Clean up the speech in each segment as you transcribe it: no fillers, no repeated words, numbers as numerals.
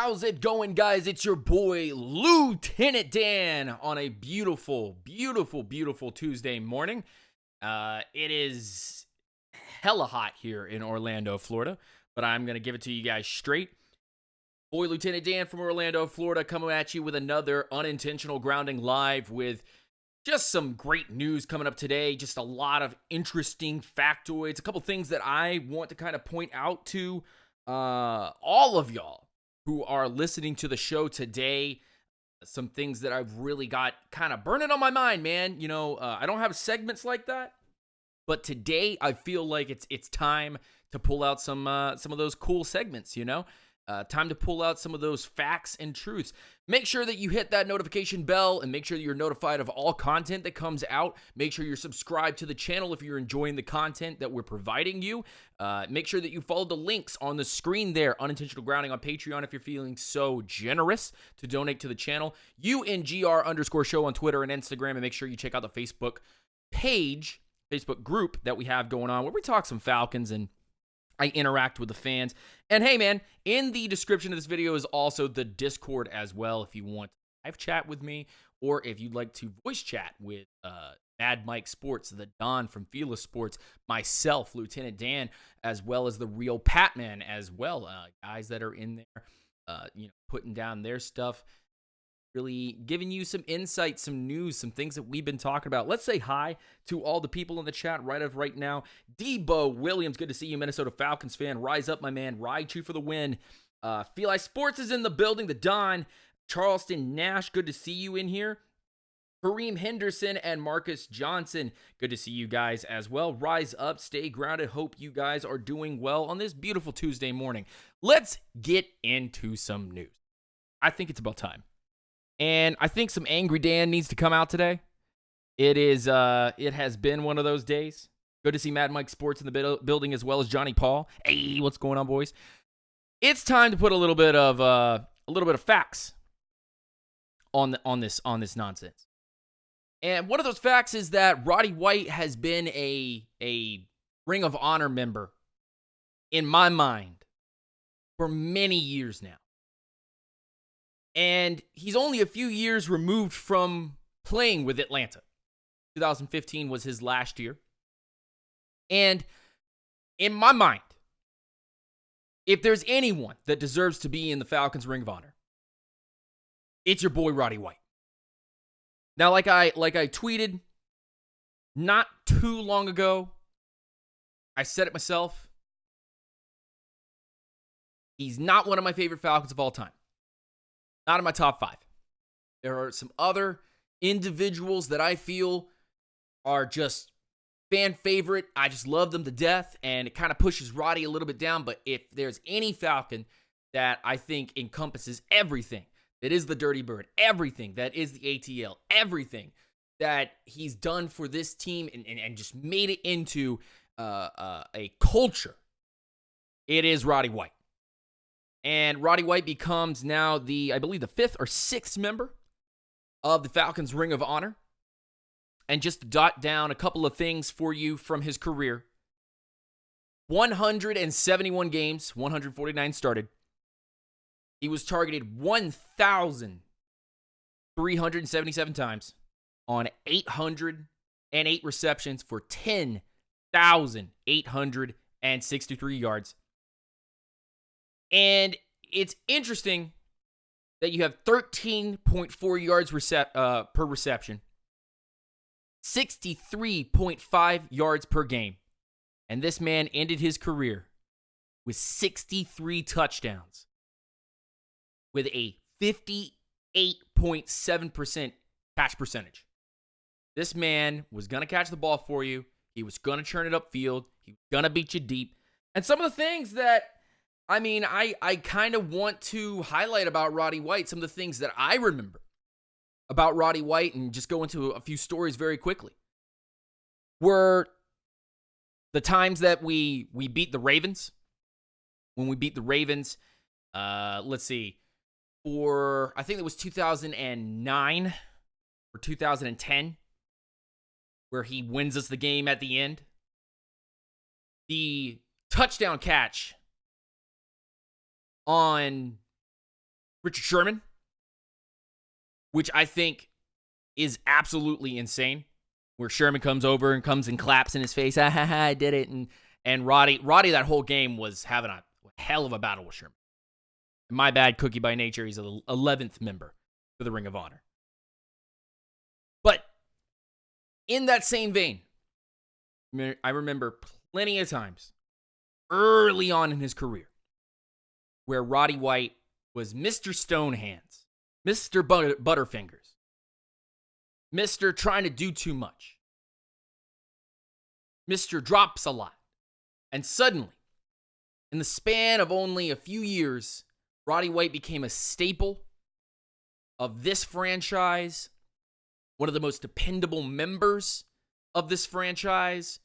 How's it going, guys? It's your boy, Lieutenant Dan, on a beautiful, beautiful, beautiful Tuesday morning. It is hella hot here in Orlando, Florida, but I'm going to give it to you guys straight. Boy, Lieutenant Dan from Orlando, Florida, coming at you with another Unintentional Grounding Live with just some great news coming up today. Just a lot of interesting factoids, a couple things that I want to kind of point out to all of y'all who are listening to the show today. Some things that I've really got kind of burning on my mind, man. You know, I don't have segments like that, but today I feel like it's time to pull out some of those cool segments, you know? Time to pull out some of those facts and truths. Make sure that you hit that notification bell and make sure that you're notified of all content that comes out. Make sure you're subscribed to the channel if you're enjoying the content that we're providing you. Make sure that you follow the links on the screen there. Unintentional Grounding on Patreon if you're feeling so generous to donate to the channel. UNGR_show on Twitter and Instagram. And make sure you check out the Facebook page, Facebook group that we have going on where we talk some Falcons and I interact with the fans. And hey, man, in the description of this video is also the Discord as well if you want to live chat with me or if you'd like to voice chat with Mad Mike Sports, the Don from Fearless Sports, myself, Lieutenant Dan, as well as the Real Patman as well. Guys that are in there, putting down their stuff, really giving you some insight, some news, some things that we've been talking about. Let's say hi to all the people in the chat right now. Debo Williams, good to see you, Minnesota Falcons fan. Rise up, my man. Ride you for the win. Feel Like Sports is in the building. The Don, Charleston Nash, good to see you in here. Kareem Henderson and Marcus Johnson, good to see you guys as well. Rise up, stay grounded. Hope you guys are doing well on this beautiful Tuesday morning. Let's get into some news. I think it's about time. And I think some Angry Dan needs to come out today. It has been one of those days. Good to see Mad Mike Sports in the building as well as Johnny Paul. Hey, what's going on, boys? It's time to put a little bit of facts on this nonsense. And one of those facts is that Roddy White has been a Ring of Honor member in my mind for many years now. And he's only a few years removed from playing with Atlanta. 2015 was his last year. And in my mind, if there's anyone that deserves to be in the Falcons Ring of Honor, it's your boy Roddy White. Now, like I tweeted not too long ago, I said it myself. He's not one of my favorite Falcons of all time. Not in my top 5. There are some other individuals that I feel are just fan favorite. I just love them to death, and it kind of pushes Roddy a little bit down. But if there's any Falcon that I think encompasses everything that is the Dirty Bird, everything that is the ATL, everything that he's done for this team and just made it into a culture, it is Roddy White. And Roddy White becomes now I believe the 5th or 6th member of the Falcons Ring of Honor. And just to dot down a couple of things for you from his career. 171 games, 149 started. He was targeted 1,377 times on 808 receptions for 10,863 yards. And it's interesting that you have 13.4 yards per reception, 63.5 yards per game. And this man ended his career with 63 touchdowns with a 58.7% catch percentage. This man was going to catch the ball for you. He was going to churn it upfield. He was going to beat you deep. And some of the things that I kind of want to highlight about Roddy White, some of the things that I remember about Roddy White, and just go into a few stories very quickly, were the times that we beat the Ravens. When we beat the Ravens, let's see, I think it was 2009 or 2010, where he wins us the game at the end. The touchdown catch on Richard Sherman, which I think is absolutely insane, where Sherman comes over and comes and claps in his face. I did it. And Roddy that whole game was having a hell of a battle with Sherman. My bad, Cookie by nature. He's the 11th member for the Ring of Honor. But in that same vein, I remember plenty of times early on in his career where Roddy White was Mr. Stonehands, Mr. Butterfingers, Mr. trying to do too much, Mr. drops a lot. And suddenly, in the span of only a few years, Roddy White became a staple of this franchise, one of the most dependable members of this franchise,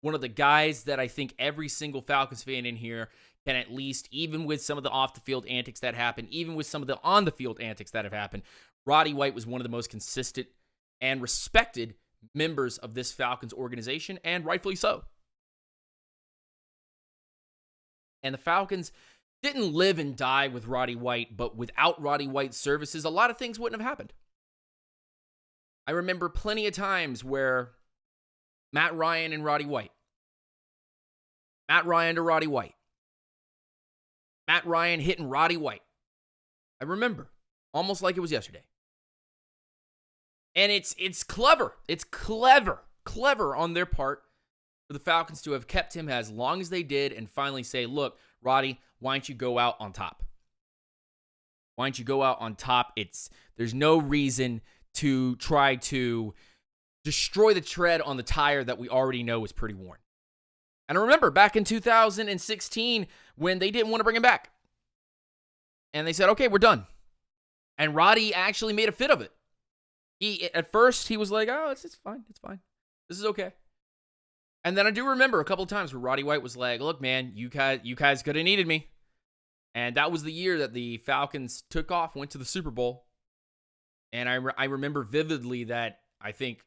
one of the guys that I think every single Falcons fan in here can at least, even with some of the off-the-field antics that happen, even with some of the on-the-field antics that have happened, Roddy White was one of the most consistent and respected members of this Falcons organization, and rightfully so. And the Falcons didn't live and die with Roddy White, but without Roddy White's services, a lot of things wouldn't have happened. I remember plenty of times where Matt Ryan and Roddy White, Matt Ryan to Roddy White, Matt Ryan hitting Roddy White. I remember, almost like it was yesterday. And it's clever. It's clever on their part for the Falcons to have kept him as long as they did and finally say, look, Roddy, why don't you go out on top? Why don't you go out on top? There's no reason to try to destroy the tread on the tire that we already know is pretty worn. And I remember back in 2016 when they didn't want to bring him back. And they said, okay, we're done. And Roddy actually made a fit of it. At first, he was like, oh, it's fine. It's fine. This is okay. And then I do remember a couple of times where Roddy White was like, look, man, you guys could have needed me. And that was the year that the Falcons took off, went to the Super Bowl. And I remember vividly that I think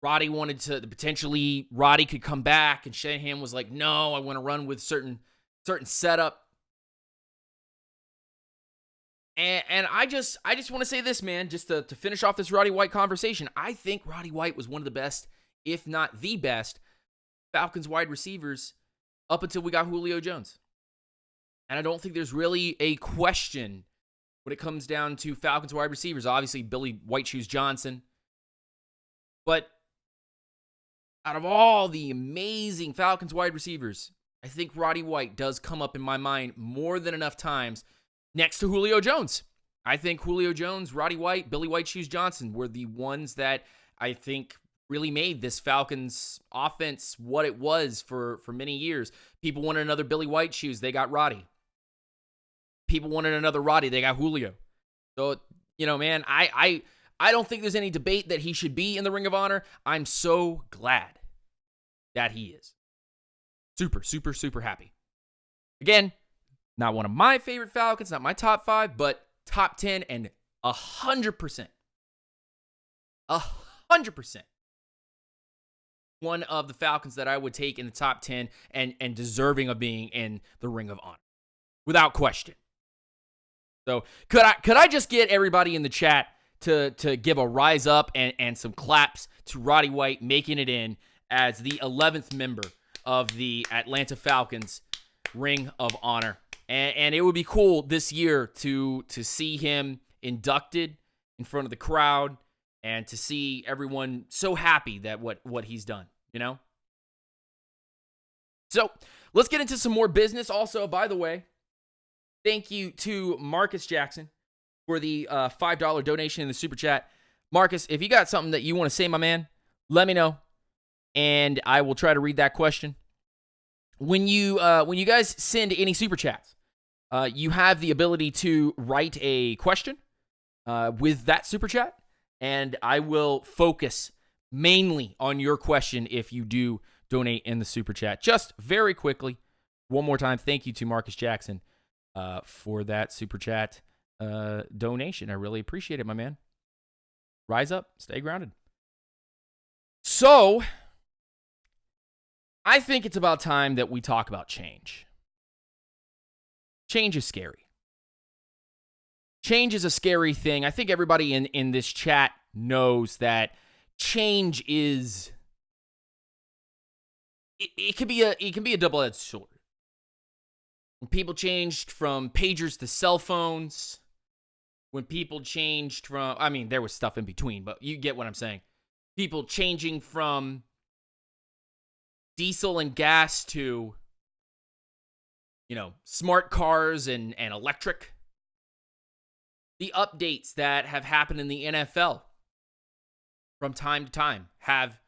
Roddy wanted to, potentially Roddy could come back, and Shanahan was like, no, I want to run with certain setup. And I just want to say this, man, just to finish off this Roddy White conversation. I think Roddy White was one of the best, if not the best, Falcons wide receivers up until we got Julio Jones. And I don't think there's really a question when it comes down to Falcons wide receivers. Obviously, Billy White Shoes Johnson. But out of all the amazing Falcons wide receivers, I think Roddy White does come up in my mind more than enough times next to Julio Jones. I think Julio Jones, Roddy White, Billy White Shoes Johnson were the ones that I think really made this Falcons offense what it was for many years. People wanted another Billy White Shoes. They got Roddy. People wanted another Roddy. They got Julio. So, man, I don't think there's any debate that he should be in the Ring of Honor. I'm so glad that he is. Super, super, super happy. Again, not one of my favorite Falcons, not my top 5, but top 10 and 100%. 100%. One of the Falcons that I would take in the top 10 and deserving of being in the Ring of Honor. Without question. So could I just get everybody in the chat to give a rise up and some claps to Roddy White making it in as the 11th member of the Atlanta Falcons Ring of Honor. And it would be cool this year to see him inducted in front of the crowd and to see everyone so happy that what he's done, So let's get into some more business. Also, by the way, thank you to Marcus Jackson for the $5 donation in the Super Chat. Marcus, if you got something that you want to say, my man, let me know, and I will try to read that question. When you guys send any Super Chats, you have the ability to write a question with that Super Chat, and I will focus mainly on your question if you do donate in the Super Chat. Just very quickly, one more time, thank you to Marcus Jackson for that Super Chat donation. I really appreciate it, my man. Rise up, stay grounded. So, I think it's about time that we talk about change. Change is scary. change is a scary thing. I think everybody in this chat knows that change is it can be a double-edged sword. When people changed from pagers to cell phones, when people changed from, I mean, there was stuff in between, but you get what I'm saying. People changing from diesel and gas to, smart cars and electric. The updates that have happened in the NFL from time to time have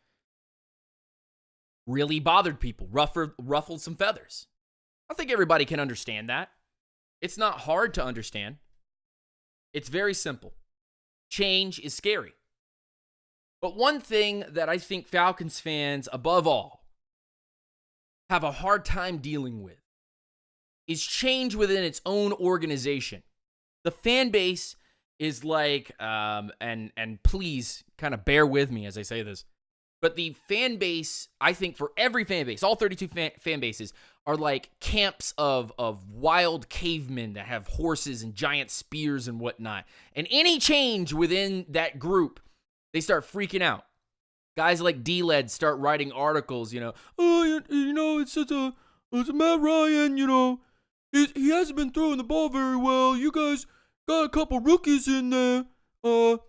really bothered people, ruffled some feathers. I think everybody can understand that. It's not hard to understand. It's very simple. Change is scary. But one thing that I think Falcons fans, above all, have a hard time dealing with is change within its own organization. The fan base is like, and please kind of bear with me as I say this, but the fan base, I think for every fan base, all 32 fan bases are like camps of wild cavemen that have horses and giant spears and whatnot. And any change within that group, they start freaking out. Guys like D-Led start writing articles, it's Matt Ryan, he hasn't been throwing the ball very well. You guys got a couple rookies in there. It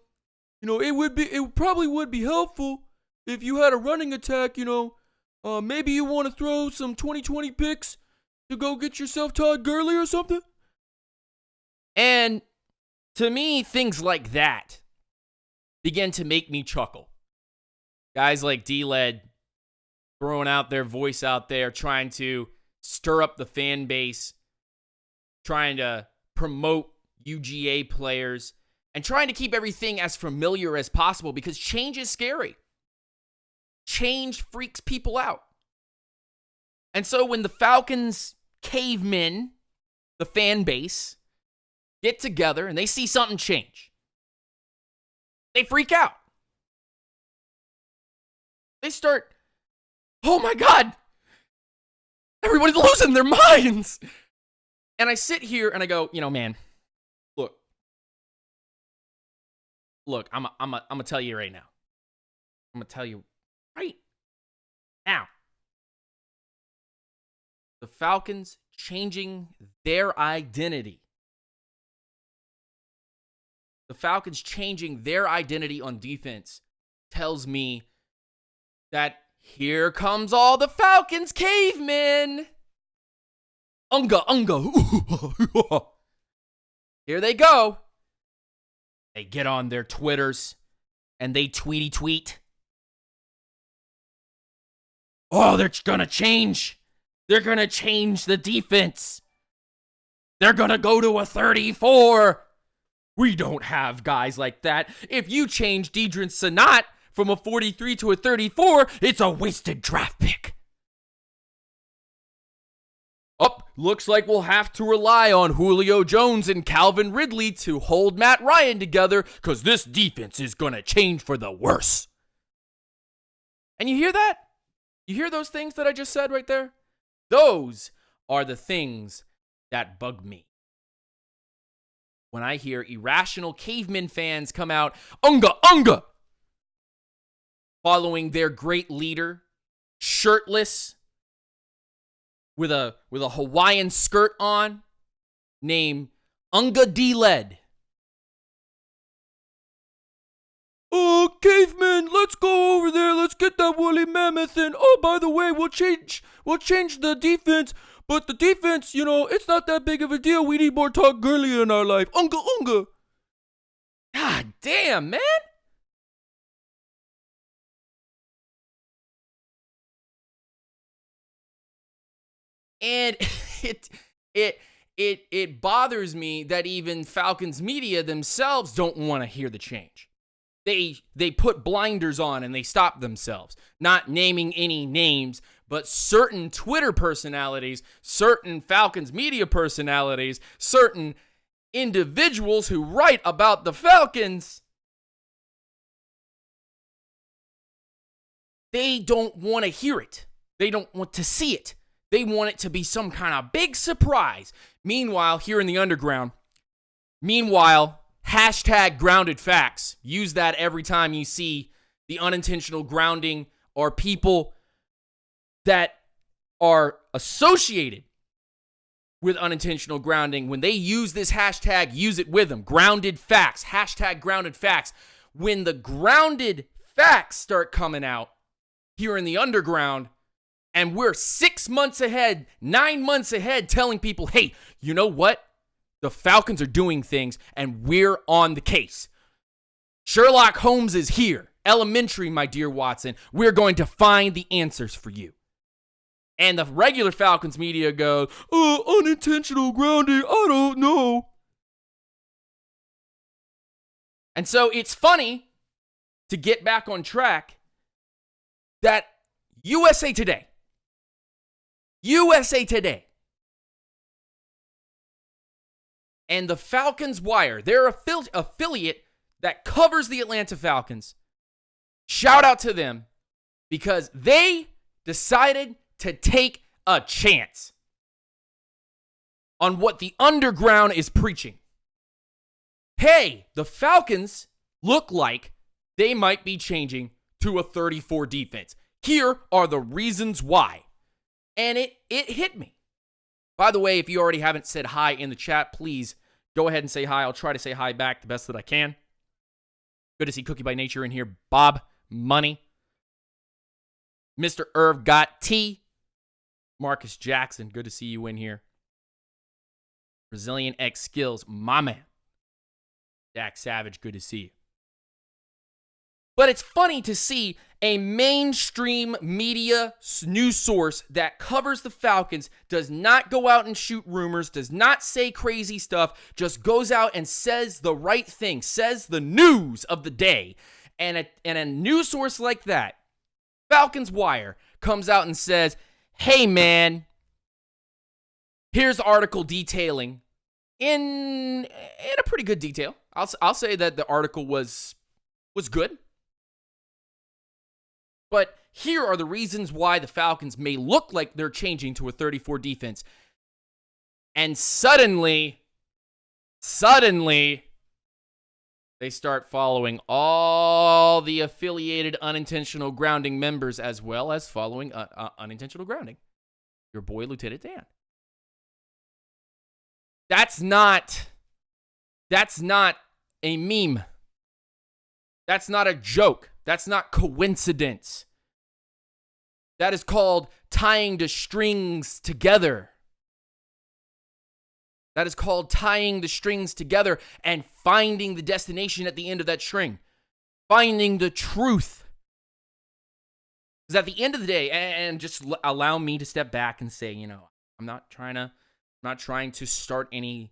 probably would be helpful if you had a running attack, maybe you want to throw some 2020 picks to go get yourself Todd Gurley or something. And to me, things like that begin to make me chuckle. Guys like D-Led throwing out their voice out there, trying to stir up the fan base, trying to promote UGA players, and trying to keep everything as familiar as possible because change is scary. Change freaks people out. And so when the Falcons cavemen, the fan base, get together and they see something change, they freak out. They start, oh my God, everybody's losing their minds. And I sit here and I go, man, look, I'm gonna tell you right now. I'm gonna tell you right now. The Falcons changing their identity. The Falcons changing their identity on defense tells me that here comes all the Falcons cavemen. Unga. Here they go. They get on their Twitters and they tweet. Oh, they're gonna change. They're gonna change the defense. They're gonna go to a 34. We don't have guys like that. If you change Deidrin Sanat from a 43 to a 34, it's a wasted draft pick. Looks like we'll have to rely on Julio Jones and Calvin Ridley to hold Matt Ryan together because this defense is going to change for the worse. And you hear that? You hear those things that I just said right there? Those are the things that bug me. When I hear irrational caveman fans come out, unga, following their great leader, shirtless, with a Hawaiian skirt on, named Unga D-Led. Oh, caveman, let's go over there. Let's get that woolly mammoth. And oh, by the way, we'll change the defense. But the defense, it's not that big of a deal. We need more Todd Gurley in our life. Unga. God damn, man. And it bothers me that even Falcons media themselves don't want to hear the change. They put blinders on and they stop themselves, not naming any names, but certain Twitter personalities, certain Falcons media personalities, certain individuals who write about the Falcons, they don't want to hear it. They don't want to see it. They want it to be some kind of big surprise. Meanwhile, here in the underground, Meanwhile, hashtag grounded facts. Use that every time you see the unintentional grounding or people that are associated with unintentional grounding. When they use this hashtag, use it with them. Grounded facts. Hashtag grounded facts. When the grounded facts start coming out here in the underground, and we're 6 months ahead, 9 months ahead, telling people, hey, you know what? The Falcons are doing things, and we're on the case. Sherlock Holmes is here. Elementary, my dear Watson. We're going to find the answers for you. And the regular Falcons media goes, unintentional grounding, I don't know. And so it's funny, to get back on track, that USA Today, and the Falcons Wire, their affiliate that covers the Atlanta Falcons, shout out to them because they decided to take a chance on what the underground is preaching. Hey, the Falcons look like they might be changing to a 34 defense. Here are the reasons why. And it hit me. By the way, if you already haven't said hi in the chat, please go ahead and say hi. I'll try to say hi back the best that I can. Good to see Cookie by Nature in here. Bob Money. Mr. Irv Got T. Marcus Jackson, good to see you in here. Brazilian X Skills, my man. Dak Savage, good to see you. But it's funny to see a mainstream media news source that covers the Falcons, does not go out and shoot rumors, does not say crazy stuff, just goes out and says the right thing, says the news of the day. And a news source like that, Falcons Wire, comes out and says, hey man, here's the article detailing in a pretty good detail. I'll say that the article was good. But here are the reasons why the Falcons may look like they're changing to a 34 defense. And suddenly, they start following all the affiliated unintentional grounding members as well as following unintentional grounding. Your boy, Lieutenant Dan. That's not a meme. That's not a joke. That's not coincidence. That is called tying the strings together. That is called tying the strings together and finding the destination at the end of that string. Finding the truth. Because at the end of the day, and just allow me to step back and say, I'm not trying to start any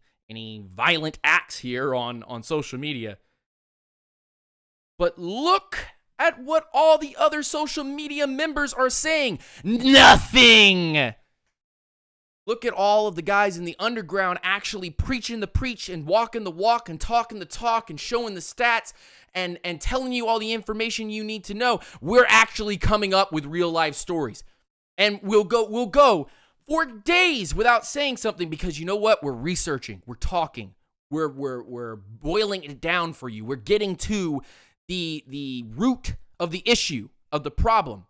violent acts here on social media. But look at what all the other social media members are saying. Nothing. Look at all of the guys in the underground actually preaching the preach and walking the walk and talking the talk and showing the stats and telling you all the information you need to know. We're actually coming up with real life stories. And we'll go for days without saying something because you know what? We're researching, we're talking, we're boiling it down for you. We're getting to the root of the issue, of the problem,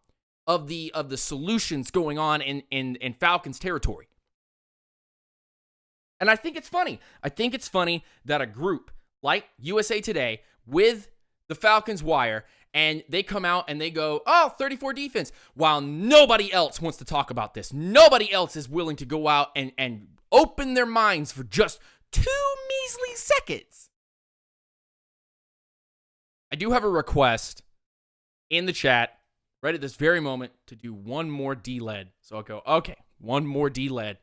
of the solutions going on in Falcons territory. And I think it's funny. I think it's funny that a group like USA Today with the Falcons Wire, and they come out and they go, 34 defense, while nobody else wants to talk about this. Nobody else is willing to go out and open their minds for just 2 measly seconds. I do have a request in the chat right at this very moment to do one more D-LED. So I'll go, okay, one more D-LED.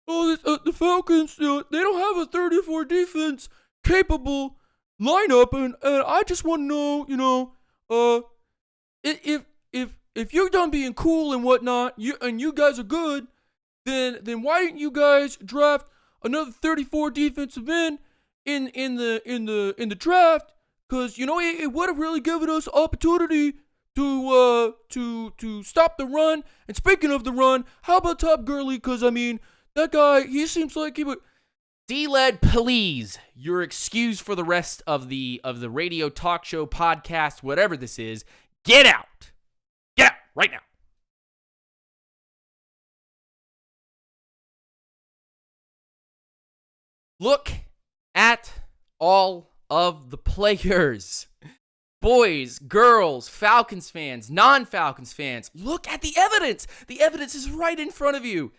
The Falcons, they don't have a 34 defense capable lineup, and I just want to know, if you're done being cool and whatnot, you guys are good, then why didn't you guys draft another 34 defensive end in the draft? Because it would have really given us opportunity to stop the run. And speaking of the run, how about Top Gurley? Because That guy, he seems like he would. D-Led, please. Your excuse for the rest of the radio talk show podcast, whatever this is, get out. Get out right now. Look at all of the players. Boys, girls, Falcons fans, non-Falcons fans. Look at the evidence. The evidence is right in front of you.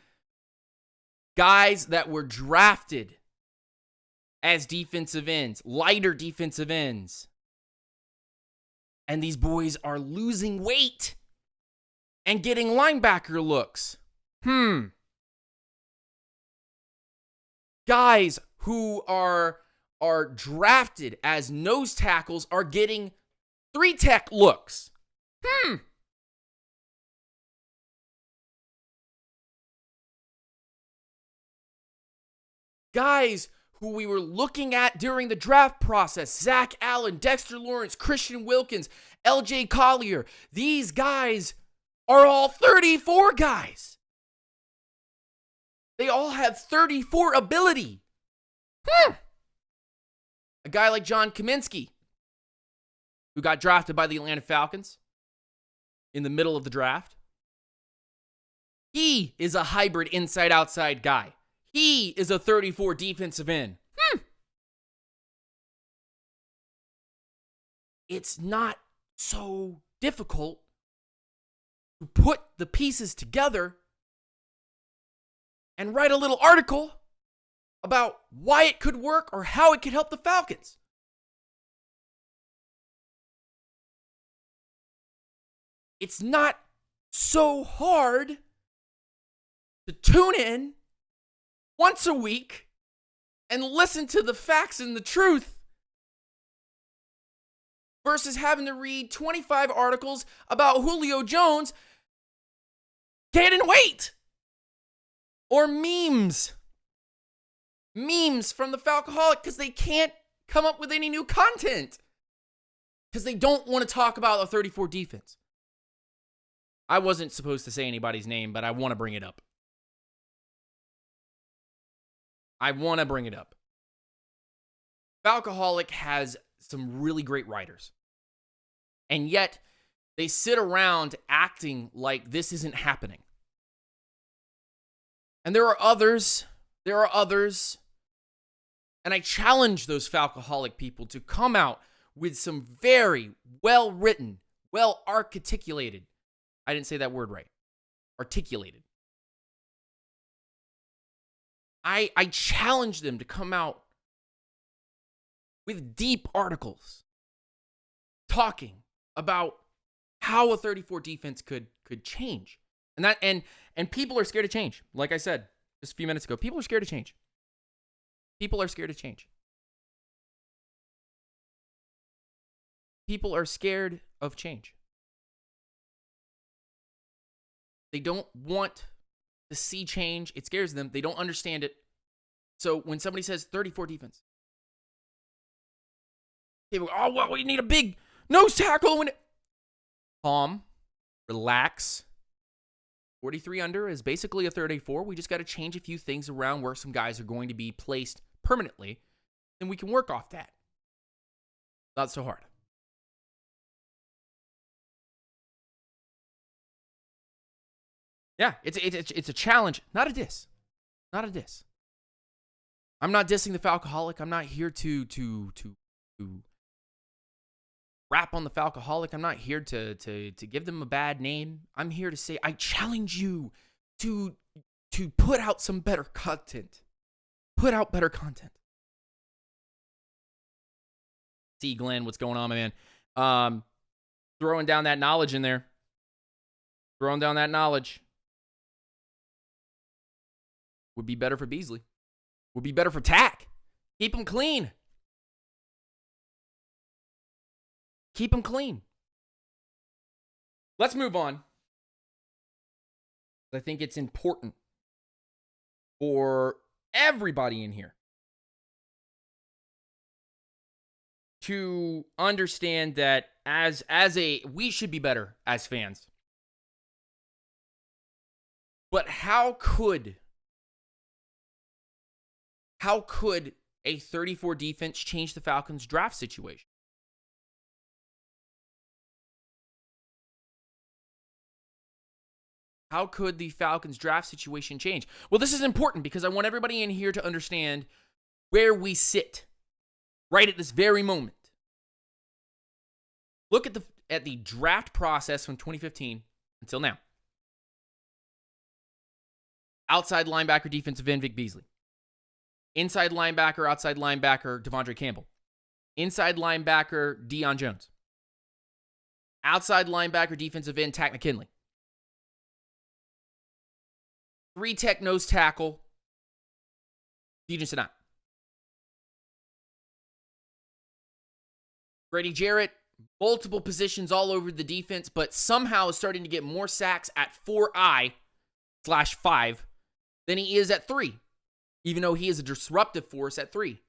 Guys that were drafted as defensive ends, lighter defensive ends. And these boys are losing weight and getting linebacker looks. Guys who are drafted as nose tackles are getting 3-tech looks. Guys who we were looking at during the draft process, Zach Allen, Dexter Lawrence, Christian Wilkins, LJ Collier, these guys are all 34 guys. They all have 34 ability. A guy like John Kaminsky, who got drafted by the Atlanta Falcons in the middle of the draft. He is a hybrid inside-outside guy. He is a 34 defensive end. It's not so difficult to put the pieces together and write a little article about why it could work or how it could help the Falcons. It's not so hard to tune in once a week and listen to the facts and the truth versus having to read 25 articles about Julio Jones gaining weight or memes from the Falcoholic because they can't come up with any new content because they don't want to talk about a 34 defense. I wasn't supposed to say anybody's name, but I want to bring it up. Falcoholic has some really great writers. And yet, they sit around acting like this isn't happening. And there are others, and I challenge those Falcoholic people to come out with some very well-written, well-articulated, I didn't say that word right, articulated. I challenge them to come out with deep articles talking about how a 34 defense could change. And people are scared to change. Like I said just a few minutes ago, people are scared to change. People are scared to change. People are scared of change. They don't want to see change. It scares them. They don't understand it. So when somebody says 34 defense, people go, oh, well, we need a big nose tackle. Calm, relax. 43 under is basically a 34. We just got to change a few things around where some guys are going to be placed permanently, and we can work off that. Not so hard. Yeah, it's a challenge, not a diss. Not a diss. I'm not dissing the Falcoholic. I'm not here to rap on the Falcoholic. I'm not here to give them a bad name. I'm here to say I challenge you to put out some better content. Put out better content. See, Glenn, what's going on, my man? Throwing down that knowledge in there. Throwing down that knowledge. Would be better for Beasley. Would be better for Tack. Keep him clean. Keep him clean. Let's move on. I think it's important for everybody in here to understand that we should be better as fans. But how could how could a 34 defense change the Falcons' draft situation? How could the Falcons' draft situation change? Well, this is important because I want everybody in here to understand where we sit right at this very moment. Look at the draft process from 2015 until now. Outside linebacker, defensive end, Vic Beasley. Inside linebacker, outside linebacker, Devondre Campbell. Inside linebacker, Deion Jones. Outside linebacker, defensive end, Takk McKinley. 3-tech nose tackle, Dejan Sinat. Grady Jarrett, multiple positions all over the defense, but somehow is starting to get more sacks at 4I/5 than he is at 3, even though he is a disruptive force at 3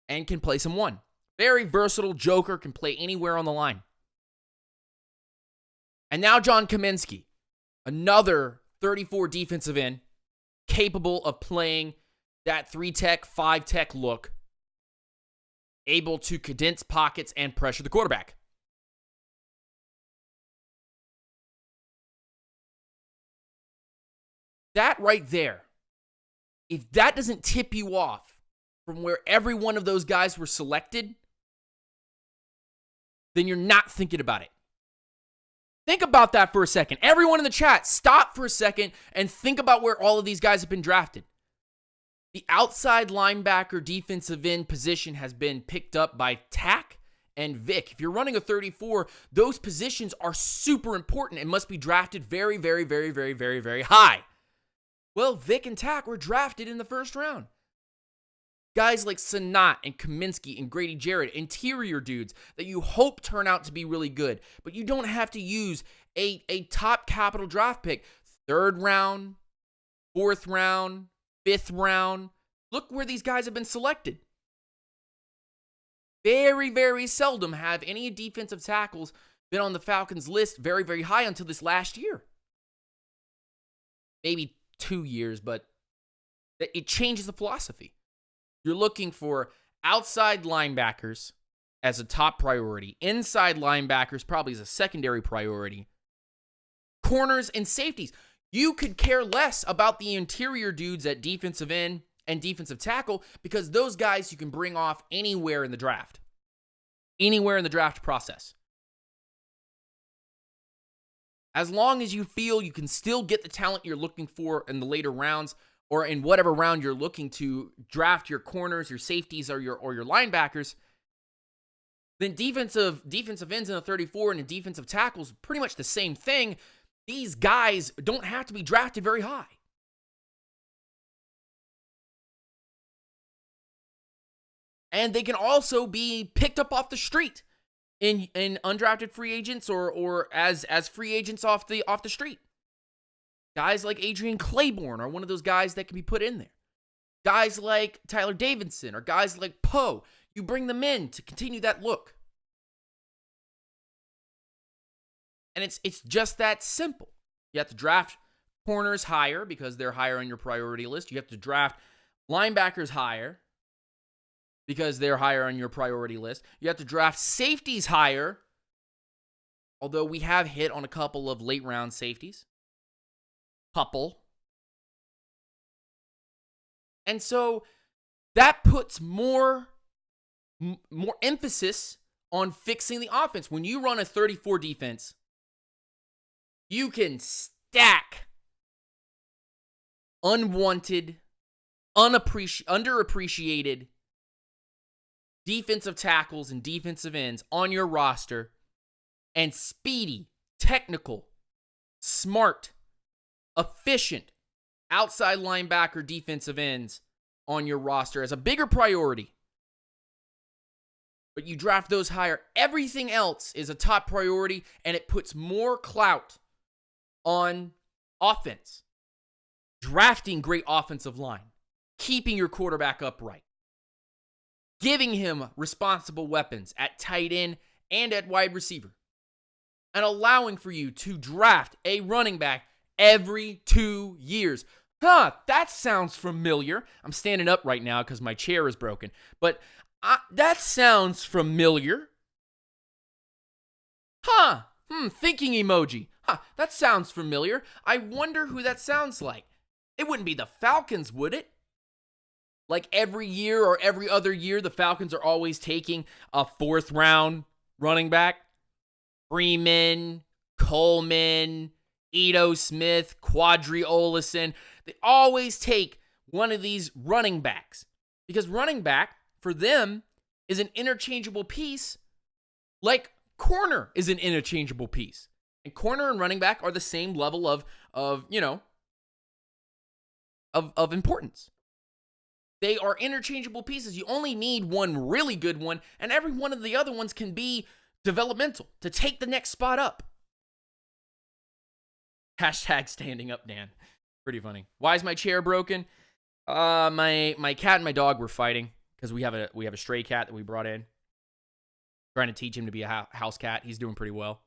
and can play some 1. Very versatile joker, can play anywhere on the line. And now John Kaminsky, another 34 defensive end, capable of playing that 3-tech, 5-tech look, able to condense pockets and pressure the quarterback. That right there, if that doesn't tip you off from where every one of those guys were selected, then you're not thinking about it. Think about that for a second. Everyone in the chat, stop for a second and think about where all of these guys have been drafted. The outside linebacker defensive end position has been picked up by Takk and Vic. If you're running a 34, those positions are super important and must be drafted very, very, very, very, very, very high. Well, Vic and Takk were drafted in the first round. Guys like Sinat and Kaminsky and Grady Jarrett, interior dudes that you hope turn out to be really good, but you don't have to use a top capital draft pick. 3rd round, 4th round, 5th round. Look where these guys have been selected. Very, very seldom have any defensive tackles been on the Falcons list very, very high until this last year. Maybe 2 years, but it changes the philosophy. You're looking for outside linebackers as a top priority. Inside linebackers probably as a secondary priority. Corners and safeties. You could care less about the interior dudes at defensive end and defensive tackle because those guys you can bring off anywhere in the draft. Anywhere in the draft process. As long as you feel you can still get the talent you're looking for in the later rounds, or in whatever round you're looking to draft your corners, your safeties, or your linebackers, then defensive ends in the 34 and the defensive tackles, pretty much the same thing. These guys don't have to be drafted very high. And they can also be picked up off the street in undrafted free agents or as free agents off the street. Guys like Adrian Claiborne are one of those guys that can be put in there. Guys like Tyler Davidson or guys like Poe, you bring them in to continue that look. And it's just that simple. You have to draft corners higher because they're higher on your priority list. You have to draft linebackers higher because they're higher on your priority list. You have to draft safeties higher, although we have hit on a couple of late round safeties. And so that puts more emphasis on fixing the offense. When you run a 34 defense, you can stack unwanted, underappreciated defensive tackles and defensive ends on your roster and speedy, technical, smart, efficient outside linebacker defensive ends on your roster as a bigger priority. But you draft those higher. Everything else is a top priority, and it puts more clout on offense. Drafting great offensive line. Keeping your quarterback upright. Giving him responsible weapons at tight end and at wide receiver. And allowing for you to draft a running back every 2 years. Huh, that sounds familiar. I'm standing up right now because my chair is broken. But that sounds familiar. Huh, thinking emoji. Huh, that sounds familiar. I wonder who that sounds like. It wouldn't be the Falcons, would it? Like every year or every other year, the Falcons are always taking a 4th round running back. Freeman, Coleman, Ito Smith, Quadri Olison. They always take one of these running backs because running back for them is an interchangeable piece like corner is an interchangeable piece. And corner and running back are the same level of importance. They are interchangeable pieces. You only need one really good one, and every one of the other ones can be developmental to take the next spot up. Hashtag standing up, Dan. Pretty funny. Why is my chair broken? My cat and my dog were fighting because we have a stray cat that we brought in. Trying to teach him to be a house cat. He's doing pretty well.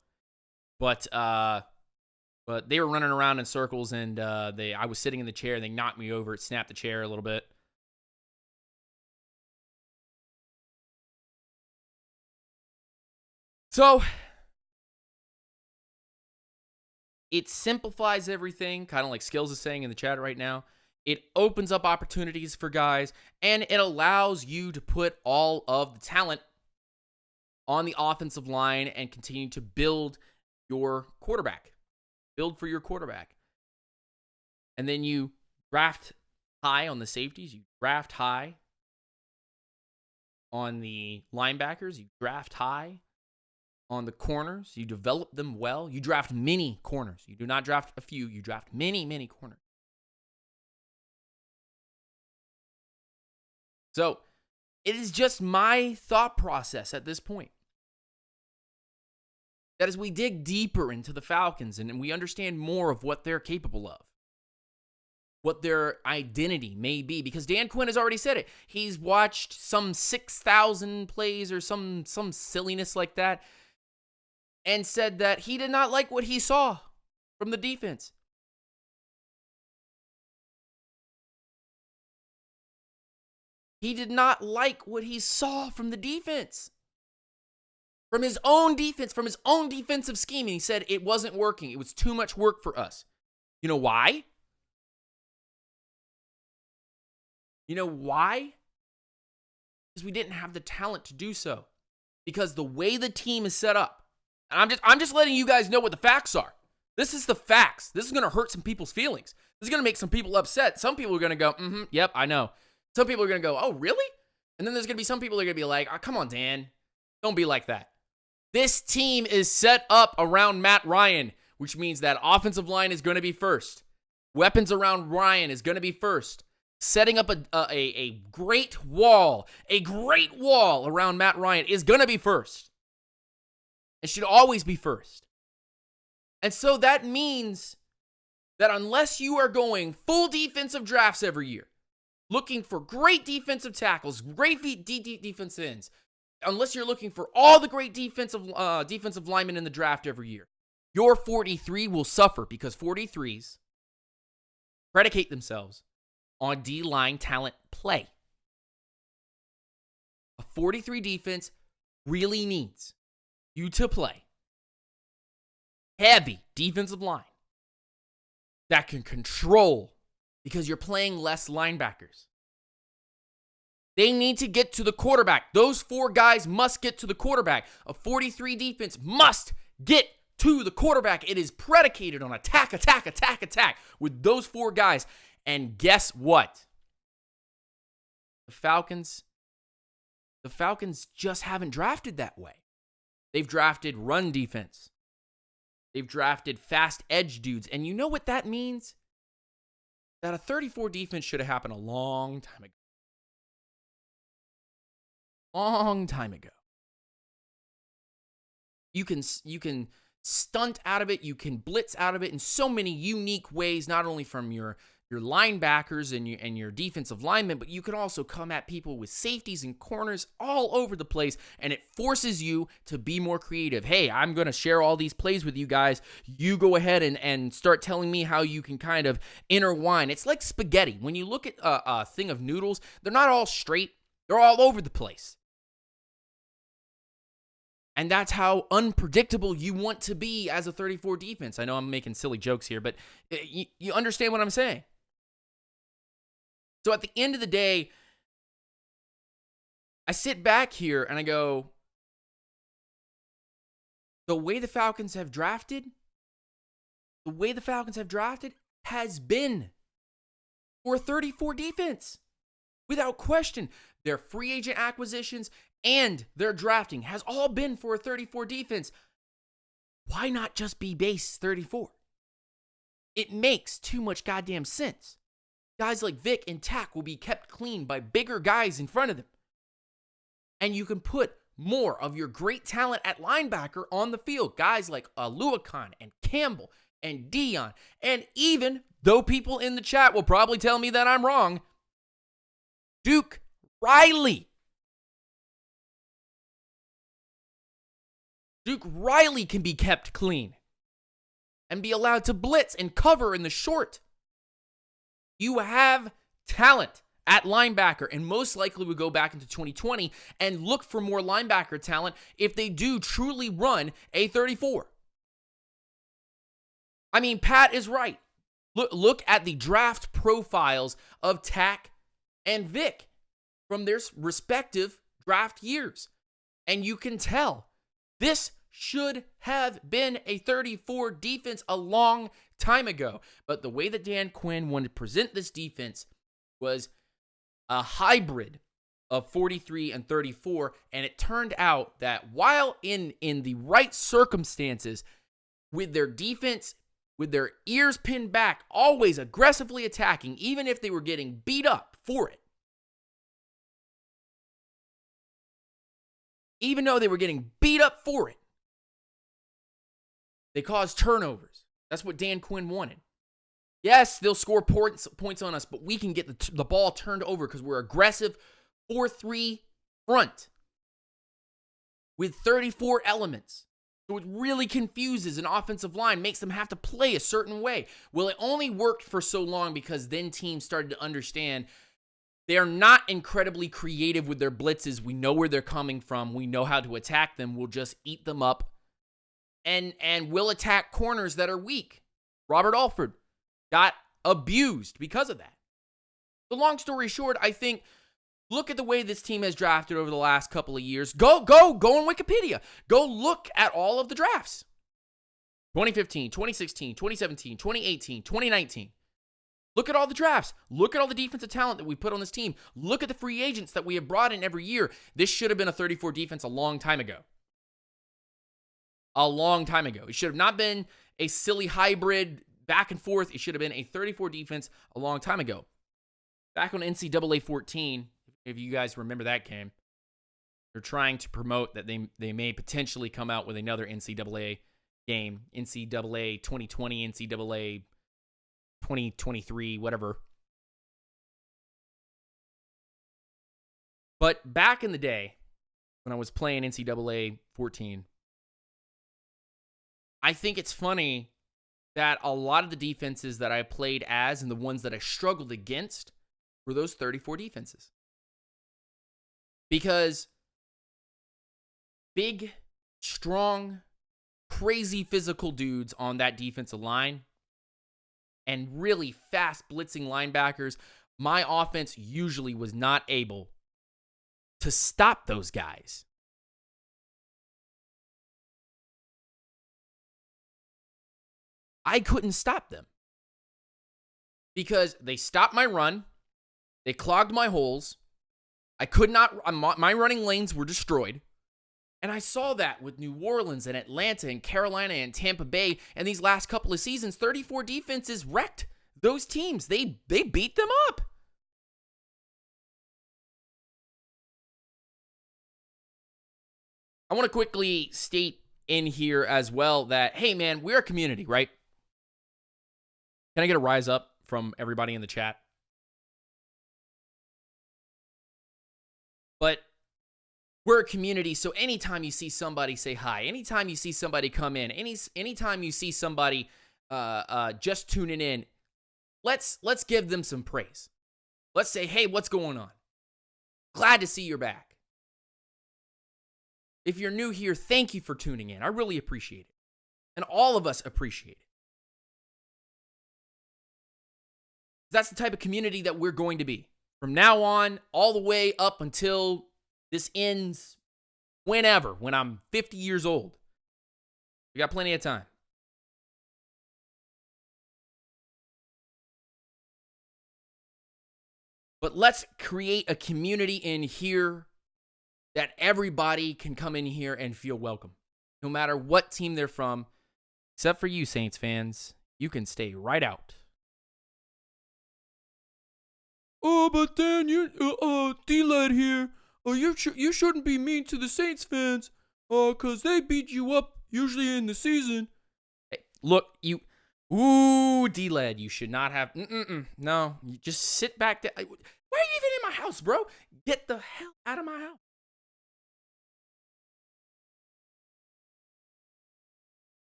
But they were running around in circles, and I was sitting in the chair, and they knocked me over. It snapped the chair a little bit. So it simplifies everything, kind of like Skills is saying in the chat right now. It opens up opportunities for guys, and it allows you to put all of the talent on the offensive line and continue to build your quarterback. Build for your quarterback. And then you draft high on the safeties. You draft high on the linebackers. You draft high on the corners. You develop them well. You draft many corners. You do not draft a few. You draft many, many corners. So it is just my thought process at this point that as we dig deeper into the Falcons and we understand more of what they're capable of, what their identity may be, because Dan Quinn has already said it. He's watched some 6,000 plays or some silliness like that and said that he did not like what he saw from the defense. He did not like what he saw from the defense. From his own defense, from his own defensive scheme. And he said it wasn't working. It was too much work for us. You know why? You know why? Because we didn't have the talent to do so. Because the way the team is set up, and I'm just letting you guys know what the facts are. This is the facts. This is going to hurt some people's feelings. This is going to make some people upset. Some people are going to go, yep, I know. Some people are going to go, oh, really? And then there's going to be some people that are going to be like, oh, come on, Dan. Don't be like that. This team is set up around Matt Ryan, which means that offensive line is going to be first. Weapons around Ryan is going to be first. Setting up a great wall around Matt Ryan is going to be first. It should always be first. And so that means that unless you are going full defensive drafts every year, looking for great defensive tackles, great defensive ends, unless you're looking for all the great defensive linemen in the draft every year, your 43 will suffer because 43s predicate themselves on D-line talent play. A 43 defense really needs you to play heavy defensive line that can control because you're playing less linebackers. They need to get to the quarterback. Those 4 guys must get to the quarterback. A 43 defense must get to the quarterback. It is predicated on attack with those 4 guys. And guess what? The Falcons just haven't drafted that way. They've drafted run defense. They've drafted fast edge dudes. And you know what that means? That a 34 defense should have happened a long time ago. Long time ago. You can stunt out of it. You can blitz out of it in so many unique ways, not only from your your linebackers and your defensive linemen, but you can also come at people with safeties and corners all over the place, and it forces you to be more creative. Hey, I'm going to share all these plays with you guys. You go ahead and start telling me how you can kind of intertwine. It's like spaghetti. When you look at a thing of noodles, they're not all straight. They're all over the place. And that's how unpredictable you want to be as a 34 defense. I know I'm making silly jokes here, but you understand what I'm saying. So at the end of the day, I sit back here and I go, the way the Falcons have drafted has been for a 34 defense. Without question, their free agent acquisitions and their drafting has all been for a 34 defense. Why not just be base 34? It makes too much goddamn sense. Guys like Vic and Tack will be kept clean by bigger guys in front of them. And you can put more of your great talent at linebacker on the field. Guys like Aluakon and Campbell and Dion. And even, though people in the chat will probably tell me that I'm wrong, Duke Riley. Duke Riley can be kept clean and be allowed to blitz and cover in the short. You have talent at linebacker, and most likely we go back into 2020 and look for more linebacker talent if they do truly run a 34. I mean, Pat is right. Look at the draft profiles of Tack and Vic from their respective draft years. And you can tell this should have been a 34 defense a long time ago. But the way that Dan Quinn wanted to present this defense was a hybrid of 43 and 34. And it turned out that while in the right circumstances, with their defense, with their ears pinned back, always aggressively attacking, even if they were getting beat up for it. Even though they were getting beat up for it, they caused turnovers. That's what Dan Quinn wanted. Yes, they'll score points on us, but we can get the ball turned over because we're aggressive 4-3 front with 34 elements. So it really confuses an offensive line, makes them have to play a certain way. Well, it only worked for so long because then teams started to understand they are not incredibly creative with their blitzes. We know where they're coming from. We know how to attack them. We'll just eat them up. And we'll attack corners that are weak. Robert Alford got abused because of that. The long story short, I think, look at the way this team has drafted over the last couple of years. Go on Wikipedia. Go look at all of the drafts. 2015, 2016, 2017, 2018, 2019. Look at all the drafts. Look at all the defensive talent that we put on this team. Look at the free agents that we have brought in every year. This should have been a 34 defense a long time ago. A long time ago. It should have not been a silly hybrid back and forth. It should have been a 34 defense a long time ago. Back on NCAA 14, if you guys remember that game, they're trying to promote that they may potentially come out with another NCAA game. NCAA 2020, NCAA 2023, whatever. But back in the day, when I was playing NCAA 14, I think it's funny that a lot of the defenses that I played as and the ones that I struggled against were those 34 defenses. Because big, strong, crazy physical dudes on that defensive line and really fast blitzing linebackers, my offense usually was not able to stop those guys. I couldn't stop them because they stopped my run. They clogged my holes. I could not, my running lanes were destroyed. And I saw that with New Orleans and Atlanta and Carolina and Tampa Bay. And these last couple of seasons, 34 defenses wrecked those teams. They beat them up. I want to quickly state in here as well that, hey man, we're a community, right? Can I get a rise up from everybody in the chat. But we're a community, so anytime you see somebody say hi, anytime you see somebody come in, anytime you see somebody just tuning in, let's give them some praise. Let's say, hey, what's going on? Glad to see you're back. If you're new here, thank you for tuning in. I really appreciate it. And all of us appreciate it. That's the type of community that we're going to be. From now on, all the way up until this ends, whenever, when I'm 50 years old. We got plenty of time. But let's create a community in here that everybody can come in here and feel welcome. No matter what team they're from, except for you, Saints fans, you can stay right out. Oh, but Dan, D-Led here. You shouldn't be mean to the Saints fans, cause they beat you up usually in the season. Hey, look, D-Led, you should not have. No, you just sit back there. Why are you even in my house, bro? Get the hell out of my house.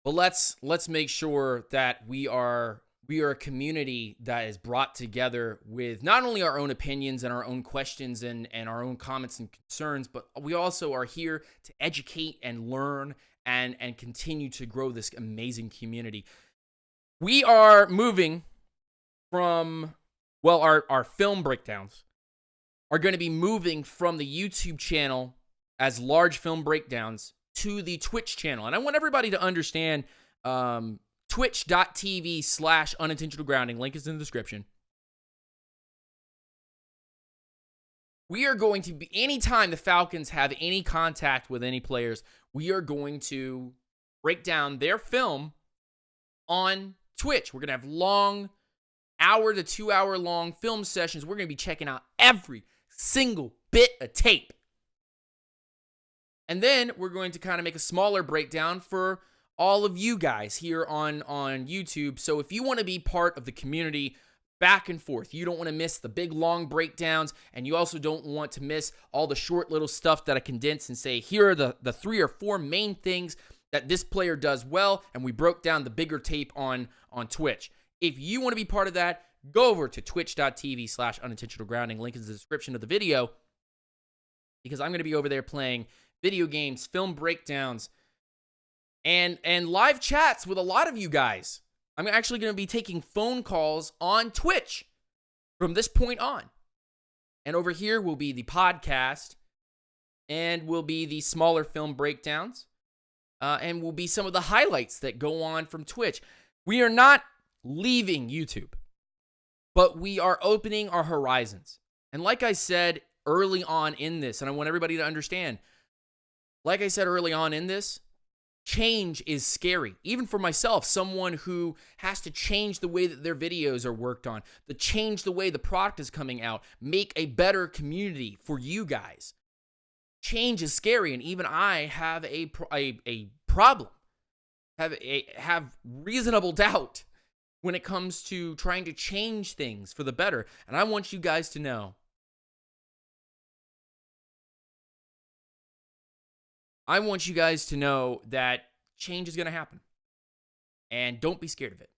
But let's make sure that we are a community that is brought together with not only our own opinions and our own questions and our own comments and concerns, but we also are here to educate and learn and continue to grow this amazing community. We are moving from, well, our film breakdowns are going to be moving from the YouTube channel as large film breakdowns to the Twitch channel. And I want everybody to understand twitch.tv/unintentional grounding. Link is in the description. We are going to be, anytime the Falcons have any contact with any players, we are going to break down their film on Twitch. We're going to have long, hour to 2 hour long film sessions. We're going to be checking out every single bit of tape. And then we're going to kind of make a smaller breakdown for all of you guys here on YouTube. So if you want to be part of the community back and forth, you don't want to miss the big long breakdowns, and you also don't want to miss all the short little stuff that I condense and say, here are the 3 or 4 main things that this player does well, and we broke down the bigger tape on Twitch. If you want to be part of that, go over to twitch.tv/unintentional grounding. Link is in the description of the video, because I'm going to be over there playing video games, film breakdowns, and live chats with a lot of you guys. I'm actually going to be taking phone calls on Twitch from this point on. And over here will be the podcast, and will be the smaller film breakdowns, and will be some of the highlights that go on from Twitch. We are not leaving YouTube, but we are opening our horizons. And like I said early on in this, and I want everybody to understand, like I said early on in this, change is scary. Even for myself, someone who has to change the way that their videos are worked on, to change the way the product is coming out, make a better community for you guys. Change is scary, and even I have a problem, have reasonable doubt when it comes to trying to change things for the better. And I want you guys to know, that change is going to happen, and don't be scared of it.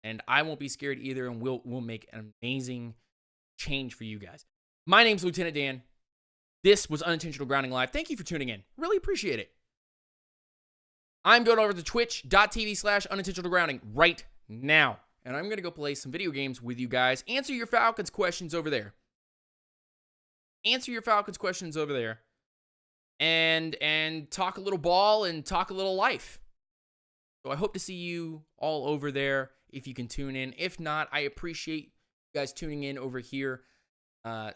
And I won't be scared either, and we'll make an amazing change for you guys. My name's Lieutenant Dan. This was Unintentional Grounding Live. Thank you for tuning in. Really appreciate it. I'm going over to twitch.tv/unintentional grounding right now, and I'm going to go play some video games with you guys. Answer your Falcons questions over there. And talk a little ball and talk a little life. So I hope to see you all over there if you can tune in. If not, I appreciate you guys tuning in over here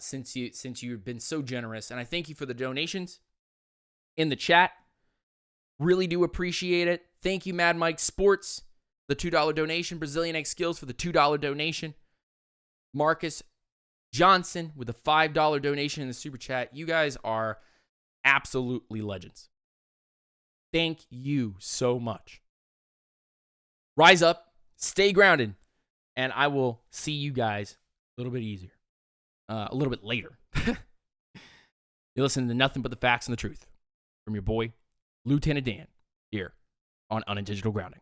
since you've been so generous. And I thank you for the donations in the chat. Really do appreciate it. Thank you, Mad Mike Sports, the $2 donation. Brazilian Egg Skills for the $2 donation. Marcus Johnson with the $5 donation in the super chat. You guys are absolutely legends. Thank you so much. Rise up, stay grounded, and I will see you guys a little bit later. You listen to Nothing But the Facts and the Truth from your boy, Lieutenant Dan, here on Unintentional Grounding.